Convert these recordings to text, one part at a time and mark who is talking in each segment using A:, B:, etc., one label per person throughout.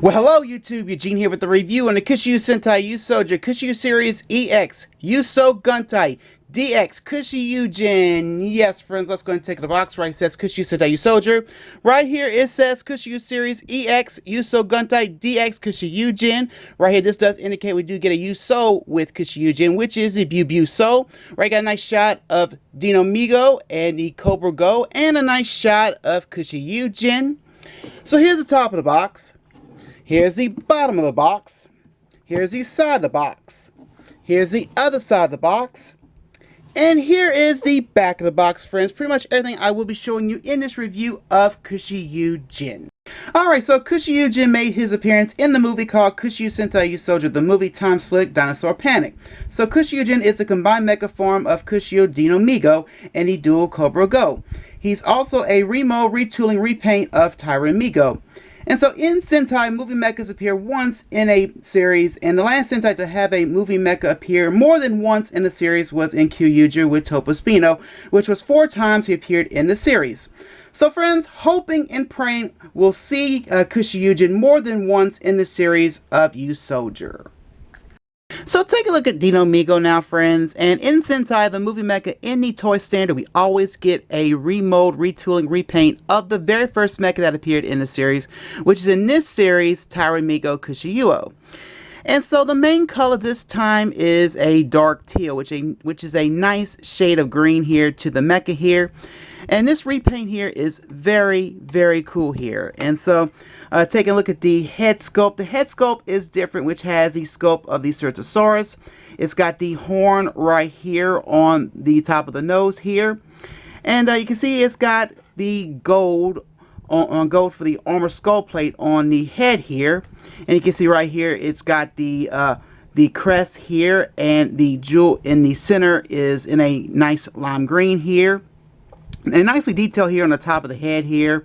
A: Well, hello YouTube, Eugene here with the review on the Kishiryu Sentai Ryusoulger Kishiryu Series EX Ryusoul Gattai DX Kishiryuzin. Yes, friends, let's go and take the box. Right, it says Kishiryu Sentai Ryusoulger. Right here, it says Kishiryu Series EX Ryusoul Gattai DX Kishiryuzin. Right here, this does indicate we do get a Ryusoul with Kishiryuzin, which is a Byubyusoul. Right, got a nice shot of Dinomigo and the Cobrago, and a nice shot of Kishiryuzin. So here's the top of the box. Here's the bottom of the box. Here's the side of the box. Here's the other side of the box. And here is the back of the box, friends. Pretty much everything I will be showing you in this review of Kishiryuzin. Alright, so Kishiryuzin made his appearance in the movie called Kishiryu Sentai Ryusoulger, the movie Time Slick Dinosaur Panic. So Kishiryuzin is a combined mecha form of Kishiryu Dinomigo and the dual Cobrago. He's also a remode, retooling, repaint of Dinomigo. And so in Sentai, movie mechas appear once in a series, and the last Sentai to have a movie mecha appear more than once in the series was in Kyuuger with Topospino, which was 4 times he appeared in the series. So friends, hoping and praying we'll see Kishiryuzin more than once in the series of Ryusoulger. So take a look at Dinomigo now, friends, and in Sentai, the movie mecha in the toy standard, we always get a remode, retooling, repaint of the very first mecha that appeared in the series, which is in this series, Dinomigo Kishiryu. And so the main color this time is a dark teal, which is a nice shade of green here to the mecha here. And this repaint here is very, very cool here. And so taking a look at the head sculpt. The head sculpt is different, which has the sculpt of the Ceratosaurus. It's got the horn right here on the top of the nose here. And you can see it's got the gold on gold for the armor skull plate on the head here. And you can see right here it's got the crest here, and the jewel in the center is in a nice lime green here. And nicely detailed here on the top of the head here.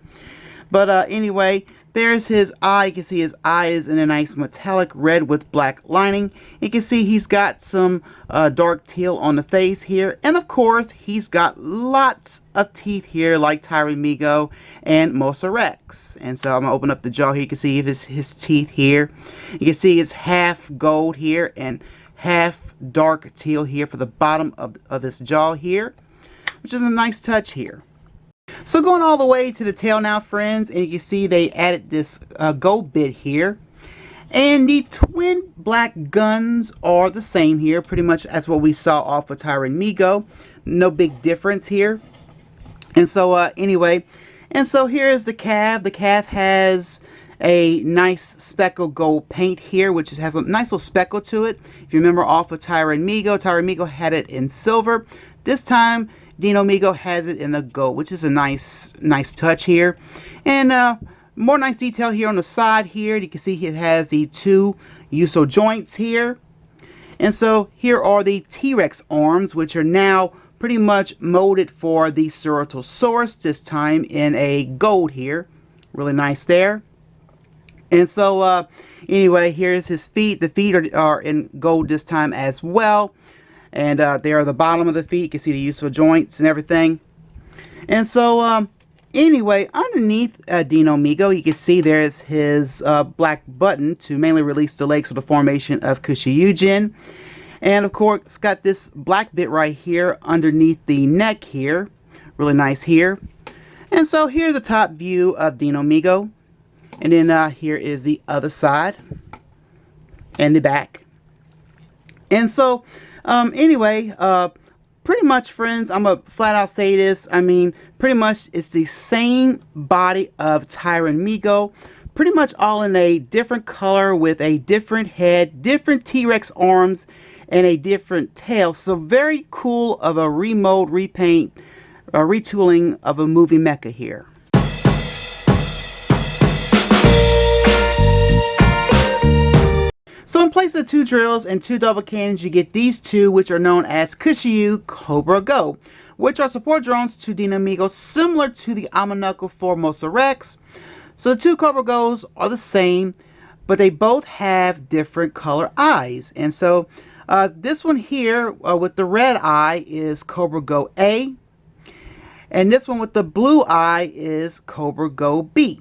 A: But anyway, there's his eye. You can see his eye is in a nice metallic red with black lining. You can see he's got some dark teal on the face here. And of course, he's got lots of teeth here like Dinomigo and Mosarex. And so I'm going to open up the jaw here. You can see his teeth here. You can see it's half gold here and half dark teal here for the bottom of his jaw here, which is a nice touch here. So going all the way to the tail now, friends, and you can see they added this gold bit here. And the twin black guns are the same here, pretty much as what we saw off of Dinomigo. No big difference here. And so anyway, and so here's the calf. The calf has a nice speckled gold paint here, which has a nice little speckle to it. If you remember off of Dinomigo had it in silver. This time, Dinomigo has it in a gold, which is a nice touch here. And more nice detail here on the side here. You can see it has the 2 Ryusoul joints here. And so here are the T-Rex arms, which are now pretty much molded for the Ceratosaurus, this time in a gold here. Really nice there. And so anyway, here's his feet. The feet are in gold this time as well. And there are the bottom of the feet. You can see the Ryusoul joints and everything. And so anyway, underneath Dinomigo, you can see there's his black button to mainly release the legs for the formation of Kishiryuzin. And of course, it's got this black bit right here underneath the neck here. Really nice here. And so here's the top view of Dinomigo. And then here is the other side and the back. And so anyway, pretty much, friends, I'm going to flat out say this. I mean, pretty much it's the same body of Dinomigo, pretty much all in a different color with a different head, different T-Rex arms, and a different tail. So very cool of a remode, repaint, retooling of a movie mecha here. So in place of the 2 drills and 2 double cannons, you get these 2, which are known as Kishiryu Cobrago, which are support drones to Dinomigo, similar to the Amanako for Mosarex. So the 2 Cobragos are the same, but they both have different color eyes. And so this one here with the red eye is Cobrago A, and this one with the blue eye is Cobrago B.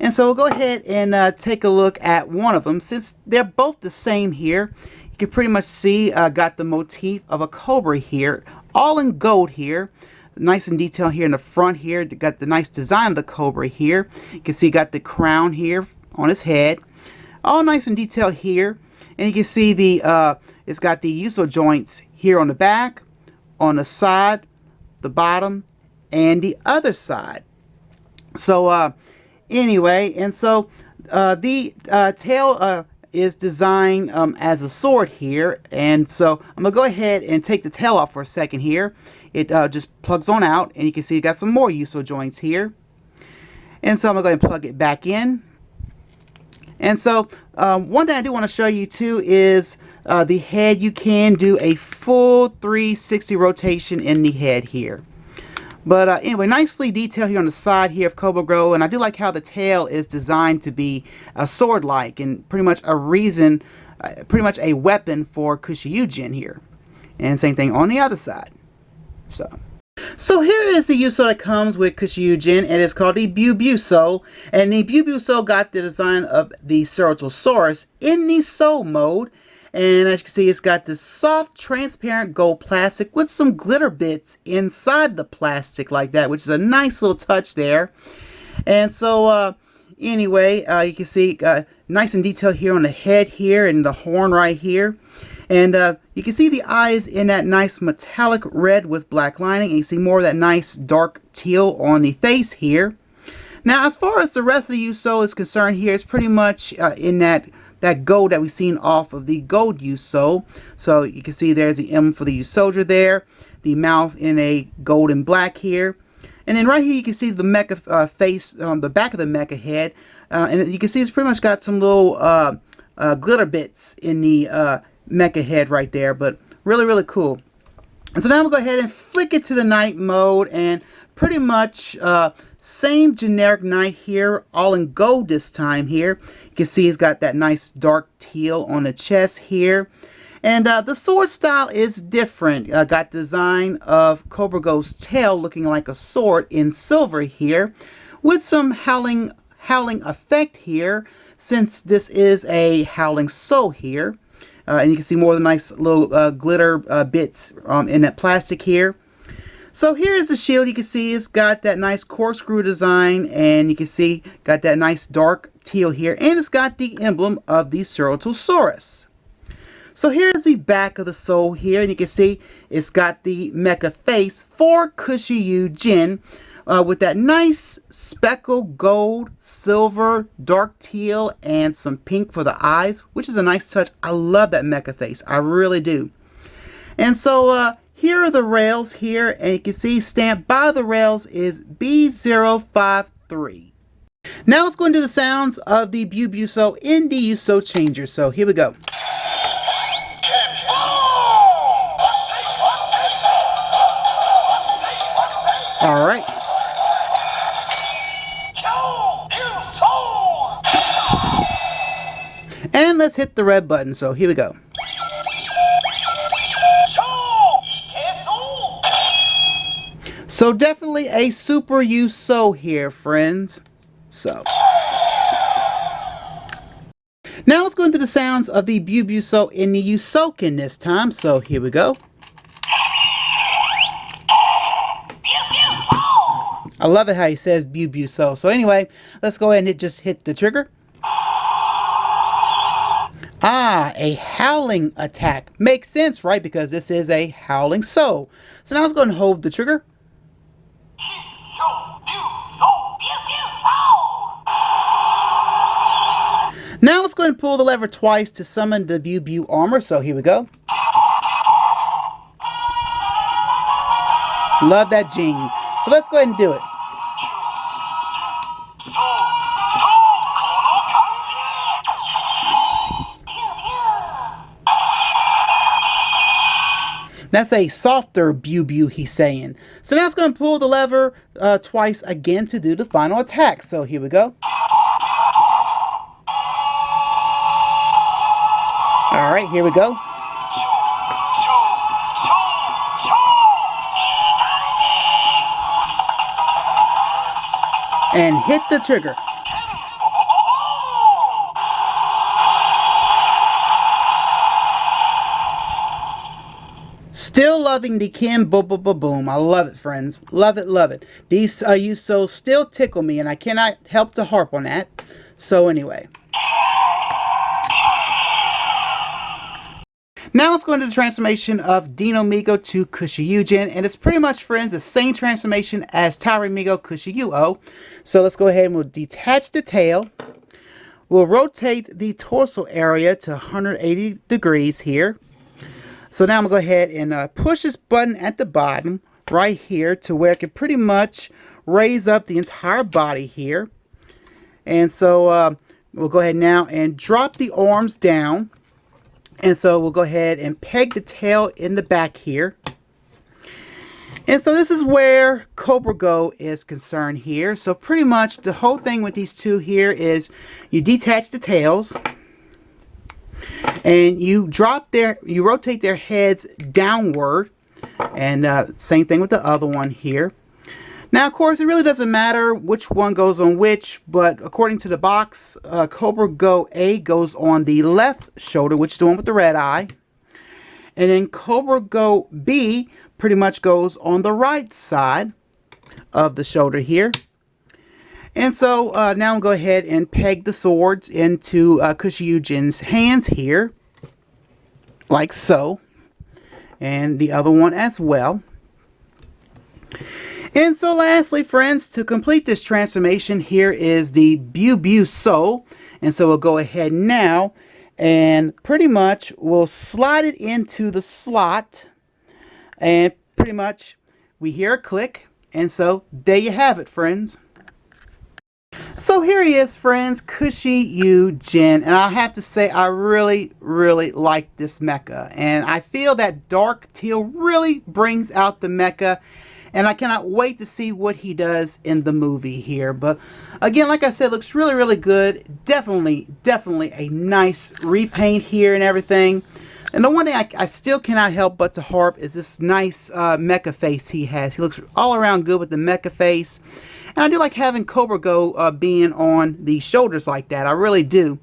A: And so we'll go ahead and take a look at one of them. Since they're both the same here, you can pretty much see got the motif of a cobra here, all in gold here. Nice and detailed here in the front here. Got the nice design of the cobra here. You can see got the crown here on his head. All nice and detailed here. And you can see the it's got the Ryusoul joints here on the back, on the side, the bottom, and the other side. So anyway, and so the tail is designed as a sword here. And so I'm gonna go ahead and take the tail off for a second here. It just plugs on out, and you can see it got some more Ryusoul joints here. And so I'm gonna go ahead and plug it back in. And so one thing I do want to show you too is the head. You can do a full 360 rotation in the head here. But anyway, nicely detailed here on the side here of Cobrago, and I do like how the tail is designed to be a sword-like and pretty much a weapon for Kishiryuzin here. And same thing on the other side. So here is the Ryusoul that comes with Kishiryuzin, and it's called the Byubyusoul. And the Byubyusoul got the design of the Ceratosaurus in the soul mode. And as you can see, it's got this soft, transparent gold plastic with some glitter bits inside the plastic like that, which is a nice little touch there. And so anyway, you can see nice and detailed here on the head here and the horn right here. And you can see the eyes in that nice metallic red with black lining. And you see more of that nice dark teal on the face here. Now, as far as the rest of the Ryusoul is concerned here, it's pretty much in that gold that we've seen off of the gold Ryusoul. So you can see there's the M for the Ryusoulger there. The mouth in a gold and black here. And then right here you can see the mecha face, the back of the mecha head. And you can see it's pretty much got some little glitter bits in the mecha head right there, but really, really cool. And so now we'll go ahead and flick it to the night mode, and pretty much same generic night here, all in gold this time here. You can see it's got that nice dark teal on the chest here. And the sword style is different. Got design of Cobrago's tail looking like a sword in silver here, with some howling effect here, since this is a howling soul here. And you can see more of the nice little glitter bits in that plastic here. So here is the shield. You can see it's got that nice corkscrew design, and you can see got that nice dark teal here, and it's got the emblem of the Ceratosaurus. So here's the back of the soul here, and you can see it's got the mecha face for Kishiryuzin. With that nice speckled gold, silver, dark teal, and some pink for the eyes, which is a nice touch. I love that mecha face. I really do. And so here are the rails here, and you can see stamped by the rails is B053. Now let's go into the sounds of the Byubyusoul in the Ryusoul changer. So here we go. All right. And let's hit the red button. So here we go. So definitely a super Ryusoul here, friends. So now let's go into the sounds of the Byubyusoul in the Ryusouken this time. So here we go. I love it how he says Byubyusoul. So anyway, let's go ahead and just hit the trigger. Ah, a howling attack. Makes sense, right? Because this is a howling soul. So now let's go ahead and hold the trigger. Now let's go ahead and pull the lever twice to summon the Byubyu armor. So here we go. Love that jing. So let's go ahead and do it. That's a softer Byubyu, he's saying. So now it's going to pull the lever twice again to do the final attack. So here we go. All right, here we go. And hit the trigger. Still loving the Kim Boom. I love it, friends. Love it, love it. These Ryusoul still tickle me, and I cannot help to harp on that. So anyway. Now let's go into the transformation of Dinomigo to Kishiryuzin, and it's pretty much, friends, the same transformation as Dinomigo Kishiryu. So let's go ahead and we'll detach the tail. We'll rotate the torso area to 180 degrees here. So now I'm going to go ahead and push this button at the bottom right here to where it can pretty much raise up the entire body here. And so we'll go ahead now and drop the arms down. And so we'll go ahead and peg the tail in the back here. And so this is where Cobrago is concerned here. So pretty much the whole thing with these two here is you detach the tails. And you rotate their heads downward, and same thing with the other one here. Now, of course, it really doesn't matter which one goes on which, but according to the box, Cobrago A goes on the left shoulder, which is the one with the red eye, and then Cobrago B pretty much goes on the right side of the shoulder here. And so now I'll go ahead and peg the swords into Kishiryuzin's hands here, like so, and the other one as well. And so lastly, friends, to complete this transformation, here is the Byubyusoul. And so we'll go ahead now and pretty much we'll slide it into the slot, and pretty much we hear a click, and so there you have it, friends. So here he is, friends, Kishiryuzin, and I have to say I really like this mecha, and I feel that dark teal really brings out the mecha, and I cannot wait to see what he does in the movie here. But again, like I said, looks really good. Definitely a nice repaint here and everything. And the one thing I still cannot help but to harp is this nice mecha face he has. He looks all around good with the mecha face. And I do like having Cobrago being on the shoulders like that. I really do.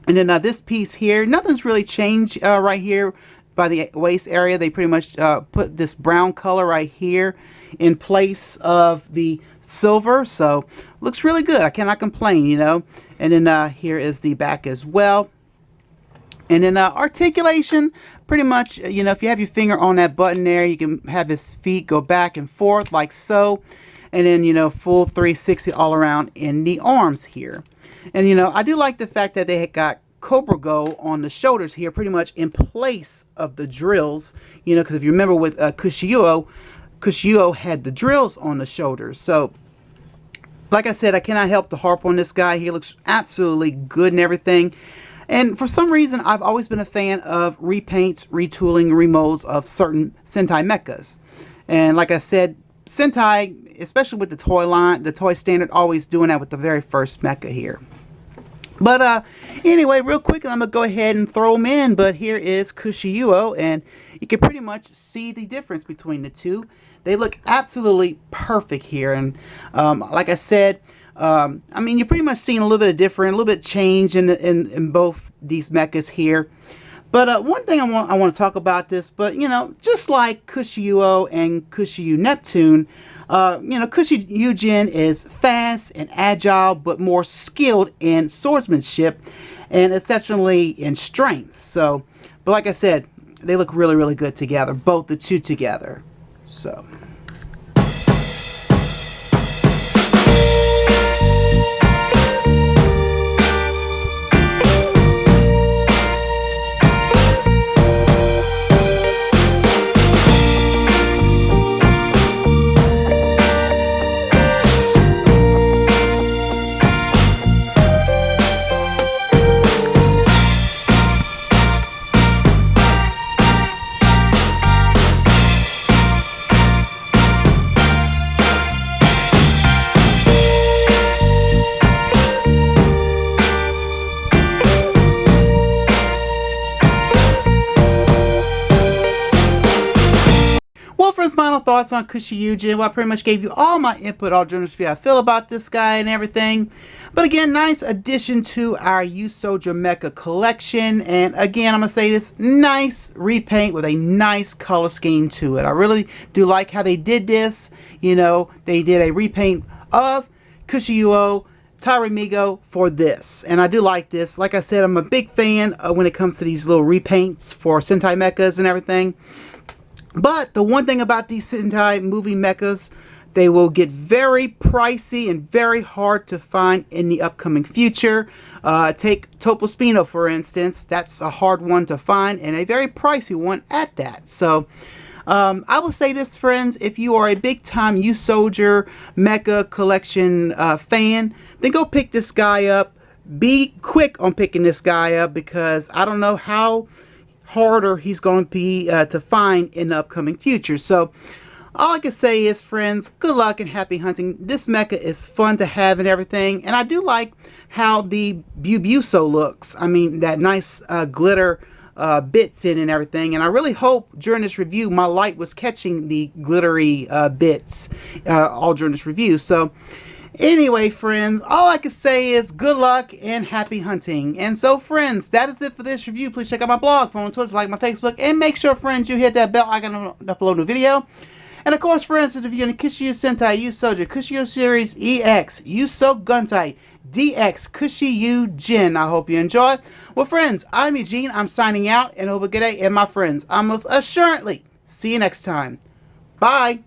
A: And then this piece here, nothing's really changed right here by the waist area. They pretty much put this brown color right here in place of the silver. So looks really good. I cannot complain, you know. And then here is the back as well. And then articulation, pretty much, you know, if you have your finger on that button there, you can have his feet go back and forth like so. And then, you know, full 360 all around in the arms here. And, you know, I do like the fact that they had got Cobrago on the shoulders here pretty much in place of the drills. You know, because if you remember with Kishiryu had the drills on the shoulders. So, like I said, I cannot help to harp on this guy. He looks absolutely good and everything. And for some reason, I've always been a fan of repaints, retooling, remolds of certain Sentai mechas. And like I said, Sentai, especially with the toy line, the toy standard, always doing that with the very first mecha here. But anyway, real quick, I'm going to go ahead and throw them in. But here is Kishiryu, and you can pretty much see the difference between the two. They look absolutely perfect here. And like I said, I mean, you're pretty much seeing a little bit of different, a little bit change in both these mechas here. But one thing I want to talk about this, but you know, just like Kishiryu and Kishiryu Neptune, you know, Kishiryuzin is fast and agile, but more skilled in swordsmanship and exceptionally in strength. So, but like I said, they look really good together, both the two together. So. Well, friends, final thoughts on Kishiryuzin. Well, I pretty much gave you all my input, all journalists, how I feel about this guy and everything. But again, nice addition to our Ryusoulger mecha collection. And again, I'm going to say this, nice repaint with a nice color scheme to it. I really do like how they did this. You know, they did a repaint of Kishiryu Dinomigo for this, and I do like this. Like I said, I'm a big fan when it comes to these little repaints for Sentai mechas and everything. But the one thing about these Sentai movie mechas, they will get very pricey and very hard to find in the upcoming future. Take Topospino, for instance. That's a hard one to find and a very pricey one at that. So I will say this, friends, if you are a big time Ryusoulger mecha collection fan, then go pick this guy up. Be quick on picking this guy up, because I don't know how harder he's going to be to find in the upcoming future. So all I can say is, friends, good luck and happy hunting. This mecha is fun to have and everything, and I do like how the Byubyusoul looks. I mean, that nice glitter bits in and everything, and I really hope during this review my light was catching the glittery bits all during this review. So anyway, friends, all I can say is good luck and happy hunting. And so, friends, that is it for this review. Please check out my blog, follow on Twitter, like my Facebook, and make sure, friends, you hit that bell icon to upload a new video. And of course, friends, if you're in Kishiryu Sentai Ryusoulger, Kishiryu Series EX, Ryusoul Gattai, DX, Kishiryuzin. I hope you enjoy. Well, friends, I'm Eugene. I'm signing out, and have a good day. And my friends, I most assuredly see you next time. Bye.